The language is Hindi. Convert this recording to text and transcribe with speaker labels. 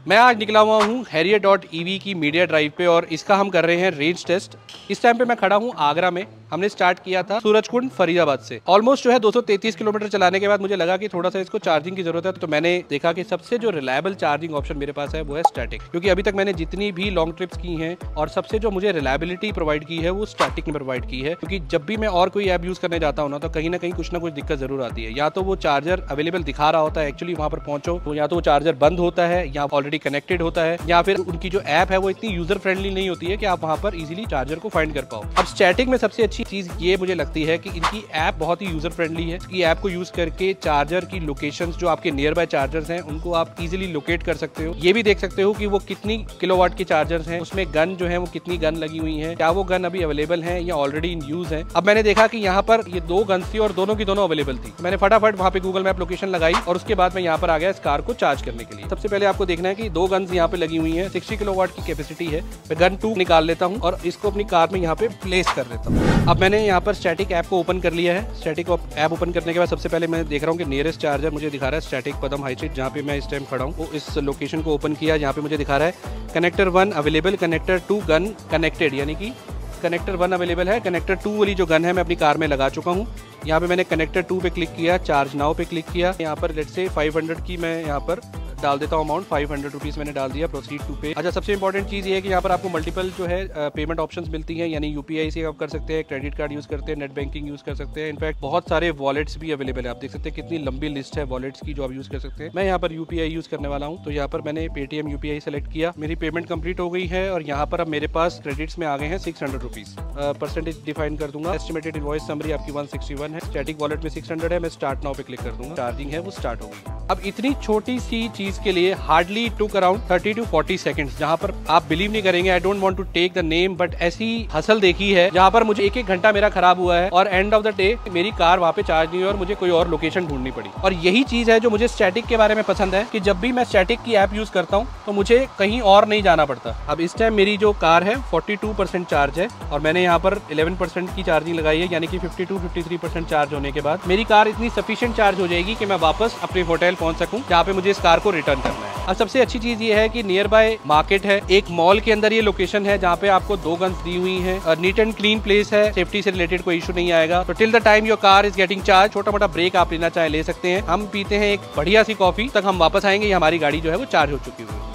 Speaker 1: मैं आज निकला हुआ हूँ Harrier.ev की मीडिया ड्राइव पे और इसका हम कर रहे हैं रेंज टेस्ट। इस टाइम पे मैं खड़ा हूँ आगरा में। हमने स्टार्ट किया था सूरजकुंड फरीदाबाद से। ऑलमोस्ट जो है 233 किलोमीटर चलाने के बाद मुझे लगा कि थोड़ा सा इसको चार्जिंग की जरूरत है, तो मैंने देखा कि सबसे जो रिलायबल चार्जिंग ऑप्शन मेरे पास है वो है स्टैटिक। क्योंकि अभी तक मैंने जितनी भी लॉन्ग ट्रिप्स की हैं और सबसे जो मुझे रिलायबिलिटी प्रोवाइड की है वो स्टैटिक ने प्रोवाइड की है। क्योंकि जब भी मैं और कोई ऐप यूज करने जाता हूँ ना, तो कहीं ना कहीं कुछ ना कुछ दिक्कत जरूर आती है। या तो वो चार्जर अवेलेबल दिखा रहा होता है, एक्चुअली वहां पर पहुंचो तो या तो वो चार्जर बंद होता है या ऑलरेडी कनेक्टेड होता है, या फिर उनकी जो ऐप है वो इतनी यूजर फ्रेंडली नहीं होती है कि आप वहां पर इजीली चार्जर को फाइंड कर पाओ। अब स्टैटिक में सबसे अच्छी चीज ये मुझे लगती है कि इनकी ऐप बहुत ही यूजर फ्रेंडली है। इसकी ऐप को यूज करके चार्जर की लोकेशंस जो आपके नियर बाय चार्जर्स हैं उनको आप इजीली लोकेट कर सकते हो। ये भी देख सकते हो कि वो कितनी किलोवाट की चार्जर्स हैं, उसमें गन जो है वो कितनी गन लगी हुई है, क्या वो गन अभी अवेलेबल है या ऑलरेडी इन यूज है। अब मैंने देखा कि यहाँ पर ये 2 गन्स थी और दोनों की दोनों अवेलेबल थी। मैंने फटाफट वहाँ पे गूगल मैप लोकेशन लगाई और उसके बाद मैं यहाँ पर आ गया इस कार को चार्ज करने के लिए। सबसे पहले आपको देखना है कि 2 गन्स यहाँ पे लगी हुई है, 60 किलोवाट की कैपेसिटी है। मैं गन 2 निकाल लेता हूँ और इसको अपनी कार में यहाँ पे प्लेस कर लेता हूँ। अब मैंने यहाँ पर स्टैटिक ऐप को ओपन कर लिया है। स्टैटिक ऐप ओपन करने के बाद सबसे पहले मैं देख रहा हूँ कि नियरेस्ट चार्जर मुझे दिखा रहा है स्टैटिक पदम हाई स्ट्रीट, जहाँ पे मैं इस टाइम खड़ा हूँ। वो इस लोकेशन को ओपन किया, यहाँ पे मुझे दिखा रहा है connector 1 available, connector 2 gun connected, यानी कि कनेक्टर 1 अवेलेबल है। कनेक्टर 2 वाली जो गन है मैं अपनी कार में लगा चुका हूँ। यहाँ पे मैंने कनेक्टर 2 पे क्लिक किया, चार्ज नाउ पे क्लिक किया। यहाँ पर लेट्स से 500 की मैं यहाँ पर डाल देता हूँ अमाउंट, 500 रुपीज़ मैंने डाल दिया, प्रोसीड टू पे। अच्छा, सबसे इंपॉर्टेंट चीज़ ये है कि यहाँ पर आपको मल्टीपल जो है पेमेंट ऑप्शंस मिलती हैं, यानी यूपीआई से आप कर सकते हैं, क्रेडिट कार्ड यूज़ करते हैं, नेट बैंकिंग यूज़ कर सकते हैं। इनफैक्ट बहुत सारे वॉलेट्स भी अवेलेबल है। आप देख सकते हैं कितनी लंबी लिस्ट है वॉलेट्स की जो आप यूज़ कर सकते हैं। मैं यहाँ पर यूपीआई यूज़ करने वाला हूँ, तो यहाँ पर मैंने पेटीएम यूपीआई सेलेक्ट किया। मेरी पेमेंट कंप्लीट हो गई है और यहाँ पर अब मेरे पास क्रेडिट्स में आ गए हैं 600 रुपीज़। परसेंटेज डिफाइन कर दूंगा। एस्टिमेटेड इनवॉइस समरी आपकी 161 है। स्टैटिक वॉलेट में 600 है। मैं स्टार्ट नाउ पे क्लिक कर दूंगा, चार्जिंग है वो स्टार्ट हो गई। अब इतनी छोटी सी चीज के लिए hardly took around 30 to 40 seconds, जहां पर आप बिलीव नहीं करेंगे, I don't want to take the name, but ऐसी हसल देखी है जहां पर मुझे 1-1 घंटा मेरा खराब हुआ है और एंड ऑफ द डे मेरी कार वहां पे चार्ज नहीं हुई और मुझे कोई और लोकेशन ढूंढनी पड़ी। और यही चीज है जो मुझे स्टैटिक के बारे में पसंद है कि जब भी मैं स्टैटिक की ऐप यूज करता हूँ तो मुझे कहीं और नहीं जाना पड़ता। अब इस टाइम मेरी जो कार है 42% चार्ज है और मैंने यहाँ पर 11% की चार्जिंग लगाई है, यानी कि 52-53% चार्ज होने के बाद मेरी कार इतनी सफिशिएंट चार्ज हो जाएगी कि मैं वापस अपने होटल पहुंच सकूं जहाँ पे मुझे इस कार को रिटर्न करना है। अब सबसे अच्छी चीज ये है कि नियर बाय मार्केट है, एक मॉल के अंदर ये लोकेशन है जहाँ पे आपको 2 गन्स दी हुई हैं और नीट एंड क्लीन प्लेस है, सेफ्टी से रिलेटेड कोई इशू नहीं आएगा। तो till the time your car is getting charge, छोटा मोटा ब्रेक आप लेना चाहे ले सकते हैं। हम पीते हैं एक बढ़िया सी कॉफी, तक हम वापस आएंगे, हमारी गाड़ी जो है वो चार्ज हो चुकी हुई है।